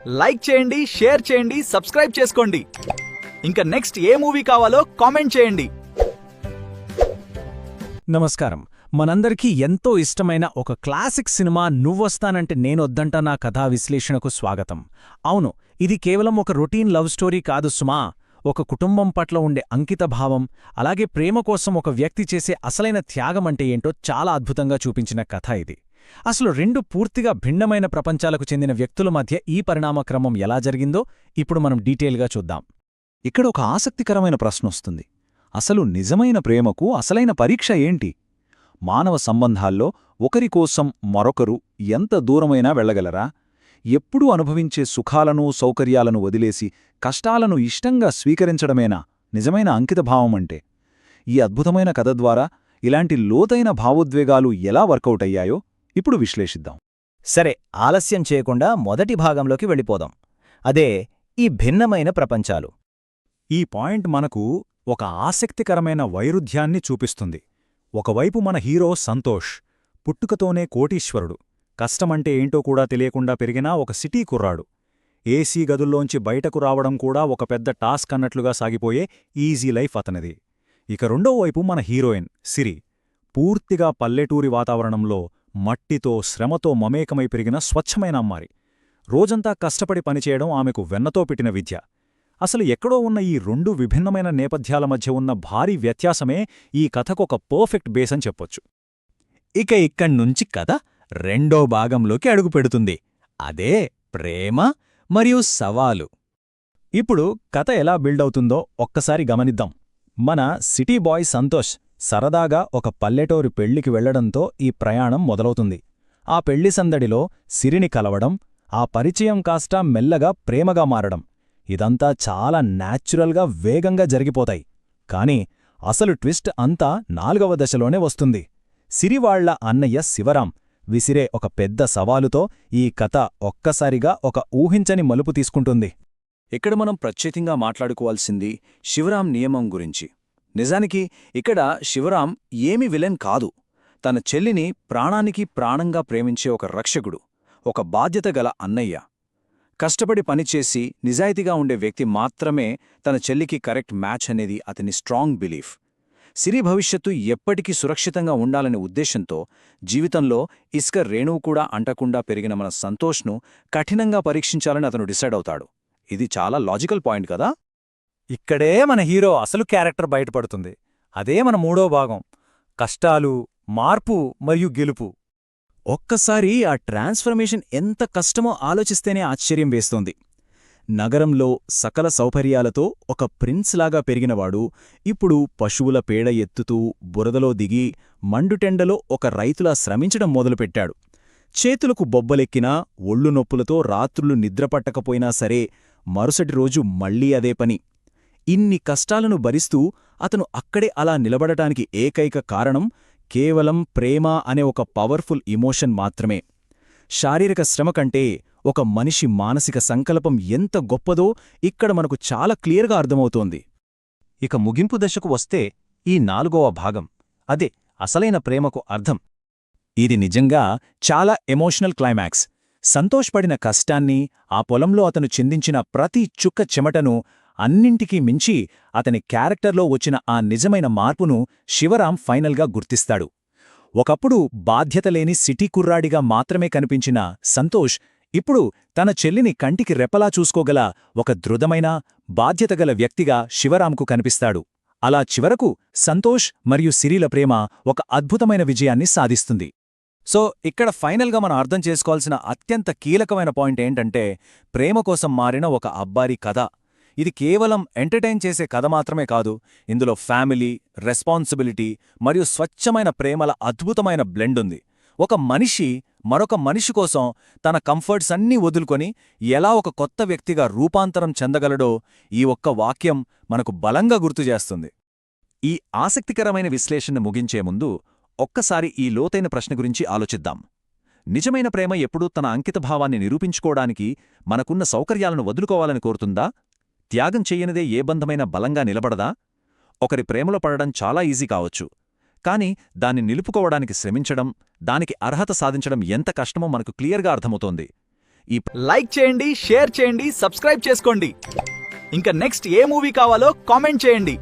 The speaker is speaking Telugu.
లైక్ చేయండి, షేర్ చేయండి, సబ్స్క్రైబ్ చేసుకోండి. ఇంకా నెక్స్ట్ ఏ మూవీ కావాలో కామెంట్ చేయండి. నమస్కారం. మనందరికీ ఎంతో ఇష్టమైన ఒక క్లాసిక్ సినిమా నువ్వొస్తానంటే నేనొద్దంట నా కథా విశ్లేషణకు స్వాగతం. అవును, ఇది కేవలం ఒక రొటీన్ లవ్ స్టోరీ కాదు సుమా. ఒక కుటుంబం పట్ల ఉండే అంకితభావం, అలాగే ప్రేమ కోసం ఒక వ్యక్తి చేసే అసలైన త్యాగమంటే ఏంటో చాలా అద్భుతంగా చూపించిన కథ ఇది. అసలు రెండు పూర్తిగా భిన్నమైన ప్రపంచాలకు చెందిన వ్యక్తుల మధ్య ఈ పరిణామక్రమం ఎలా జరిగిందో ఇప్పుడు మనం డీటెయిల్గా చూద్దాం. ఇక్కడ ఒక ఆసక్తికరమైన ప్రశ్నొస్తుంది. అసలు నిజమైన ప్రేమకు అసలైన పరీక్ష ఏంటి? మానవ సంబంధాల్లో ఒకరికోసం మరొకరు ఎంత దూరమైనా వెళ్లగలరా? ఎప్పుడూ అనుభవించే సుఖాలను సౌకర్యాలను వదిలేసి కష్టాలను ఇష్టంగా స్వీకరించడమేనా నిజమైన అంకితభావమంటే? ఈ అద్భుతమైన కథ ద్వారా ఇలాంటి లోతైన భావోద్వేగాలు ఎలా వర్కౌట్ అయ్యాయో ఇప్పుడు విశ్లేషిద్దాం. సరే, ఆలస్యం చేయకుండా మొదటి భాగంలోకి వెళ్ళిపోదాం. అదే ఈ భిన్నమైన ప్రపంచాలు. ఈ పాయింట్ మనకు ఒక ఆసక్తికరమైన వైరుధ్యాన్ని చూపిస్తుంది. ఒకవైపు మన హీరో సంతోష్, పుట్టుకతోనే కోటీశ్వరుడు, కష్టమంటే ఏంటో కూడా తెలియకుండా పెరిగిన ఒక సిటీ కుర్రాడు. ఏసీ గదుల్లోంచి బయటకు రావడం కూడా ఒక పెద్ద టాస్క్ అన్నట్లుగా సాగిపోయే ఈజీ లైఫ్ అతనిది. ఇక రెండో వైపు మన హీరోయిన్ సిరి, పూర్తిగా పల్లెటూరి వాతావరణంలో మట్టితో శ్రమతో మమేకమై పెరిగిన స్వచ్ఛమైన అమ్మారి. రోజంతా కష్టపడి పనిచేయడం ఆమెకు వెన్నతో పెట్టిన విద్య. అసలు ఎక్కడో ఉన్న ఈ రెండు విభిన్నమైన నేపథ్యాల మధ్య ఉన్న భారీ వ్యత్యాసమే ఈ కథకొక పర్ఫెక్ట్ బేస్ అని చెప్పొచ్చు. ఇక ఇక్కడ్నుంచి కథ రెండో భాగంలోకి అడుగుపెడుతుంది. అదే ప్రేమ మరియు సవాలు. ఇప్పుడు కథ ఎలా బిల్డవుతుందో ఒక్కసారి గమనిద్దాం. మన సిటీ బాయ్ సంతోష్ సరదాగా ఒక పల్లెటూరి పెళ్లికి వెళ్లడంతో ఈ ప్రయాణం మొదలవుతుంది. ఆ పెళ్లి సందడిలో సిరిని కలవడం, ఆ పరిచయం కాస్త మెల్లగా ప్రేమగా మారడం, ఇదంతా చాలా న్యాచురల్గా వేగంగా జరిగిపోతాయి. కాని అసలు ట్విస్ట్ అంతా 4వ దశలోనే వస్తుంది. సిరివాళ్ల అన్నయ్య శివరాం విసిరే ఒక పెద్ద సవాలుతో ఈ కథ ఒక్కసారిగా ఒక ఊహించని మలుపు తీసుకుంటుంది. ఇక్కడ మనం ప్రత్యేకంగా మాట్లాడుకోవాల్సింది శివరాం నియమం గురించి. నిజానికి ఇక్కడ శివరాం ఏమీ విలన్ కాదు. తన చెల్లిని ప్రాణానికి ప్రాణంగా ప్రేమించే ఒక రక్షకుడు, ఒక బాధ్యతగల అన్నయ్య. కష్టపడి పనిచేసి నిజాయితీగా ఉండే వ్యక్తి మాత్రమే తన చెల్లికి కరెక్ట్ మ్యాచ్ అనేది అతని స్ట్రాంగ్ బిలీఫ్. సిరి భవిష్యత్తు ఎప్పటికీ సురక్షితంగా ఉండాలనే ఉద్దేశంతో జీవితంలో ఇసుక రేణువు కూడా అంటకుండా పెరిగిన మన సంతోష్ను కఠినంగా పరీక్షించాలని అతను డిసైడ్ అవుతాడు. ఇది చాలా లాజికల్ పాయింట్ కదా. ఇక్కడే మన హీరో అసలు క్యారెక్టర్ బయటపడుతుంది. అదే మన మూడో భాగం, కష్టాలు, మార్పు మరియు గెలుపు. ఒక్కసారి ఆ ట్రాన్స్ఫర్మేషన్ ఎంత కష్టమో ఆలోచిస్తేనే ఆశ్చర్యం వేస్తోంది. నగరంలో సకల సౌకర్యాలతో ఒక ప్రిన్స్లాగా పెరిగినవాడు ఇప్పుడు పశువుల పేడ ఎత్తుతూ బురదలో దిగి మండుటెండలో ఒక రైతులా శ్రమించడం మొదలుపెట్టాడు. చేతులకు బొబ్బలెక్కినా, ఒళ్ళు నొప్పులతో రాత్రులు నిద్రపట్టకపోయినా సరే మరుసటి రోజు మళ్లీ అదే పని. ఇన్ని కష్టాలను భరిస్తూ అతను అక్కడే అలా నిలబడటానికి ఏకైక కారణం కేవలం ప్రేమ అనే ఒక పవర్ఫుల్ ఇమోషన్ మాత్రమే. శారీరక శ్రమ కంటే ఒక మనిషి మానసిక సంకల్పం ఎంత గొప్పదో ఇక్కడ మనకు చాలా క్లియర్గా అర్థమవుతోంది. ఇక ముగింపు దశకు వస్తే ఈ 4వ భాగం, అదే అసలైన ప్రేమకు అర్థం. ఇది నిజంగా చాలా ఎమోషనల్ క్లైమాక్స్. సంతోష్ పడిన కష్టాన్ని, ఆ పొలంలో అతను చిందించిన ప్రతి చుక్క చెమటను, అన్నింటికీ మించి అతని క్యారెక్టర్లో వచ్చిన ఆ నిజమైన మార్పును శివరాం ఫైనల్గా గుర్తిస్తాడు. ఒకప్పుడు బాధ్యతలేని సిటీ కుర్రాడిగా మాత్రమే కనిపించిన సంతోష్ ఇప్పుడు తన చెల్లిని కంటికి రెప్పలా చూసుకోగల ఒక దృఢమైన, బాధ్యతగల వ్యక్తిగా శివరాంకు కనిపిస్తాడు. అలా చివరకు సంతోష్ మరియు సిరిల ప్రేమ ఒక అద్భుతమైన విజయాన్ని సాధిస్తుంది. సో ఇక్కడ ఫైనల్గా మనం అర్థం చేసుకోవాల్సిన అత్యంత కీలకమైన పాయింట్ ఏంటంటే, ప్రేమ కోసం మారిన ఒక అబ్బాయి కథ. ఇది కేవలం ఎంటర్టైన్ చేసే కథ మాత్రమే కాదు. ఇందులో ఫ్యామిలీ, రెస్పాన్సిబిలిటీ మరియు స్వచ్ఛమైన ప్రేమల అద్భుతమైన బ్లెండ్ ఉంది. ఒక మనిషి మరొక మనిషి కోసం తన కంఫర్ట్స్ అన్నీ వదులుకొని ఎలా ఒక కొత్త వ్యక్తిగా రూపాంతరం చెందగలడో ఈ ఒక్క వాక్యం మనకు బలంగా గుర్తుచేస్తుంది. ఈ ఆసక్తికరమైన విశ్లేషణ ముగించే ముందు ఒక్కసారి ఈ లోతైన ప్రశ్న గురించి ఆలోచిద్దాం. నిజమైన ప్రేమ ఎప్పుడూ తన అంకితభావాన్ని నిరూపించుకోవడానికి మనకున్న సౌకర్యాలను వదులుకోవాలని కోరుతుందా? త్యాగం చెయ్యనిదే ఏ బంధమైనా బలంగా నిలబడదా? ఒకరి ప్రేమలో పడడం చాలా ఈజీ కావచ్చు, కాని దాన్ని నిలుపుకోవడానికి శ్రమించడం, దానికి అర్హత సాధించడం ఎంత కష్టమో మనకు క్లియర్గా అర్థమవుతోంది. ఈ లైక్ చేయండి, షేర్ చేయండి, సబ్స్క్రైబ్ చేసుకోండి. ఇంకా నెక్స్ట్ ఏ మూవీ కావాలో కామెంట్ చేయండి.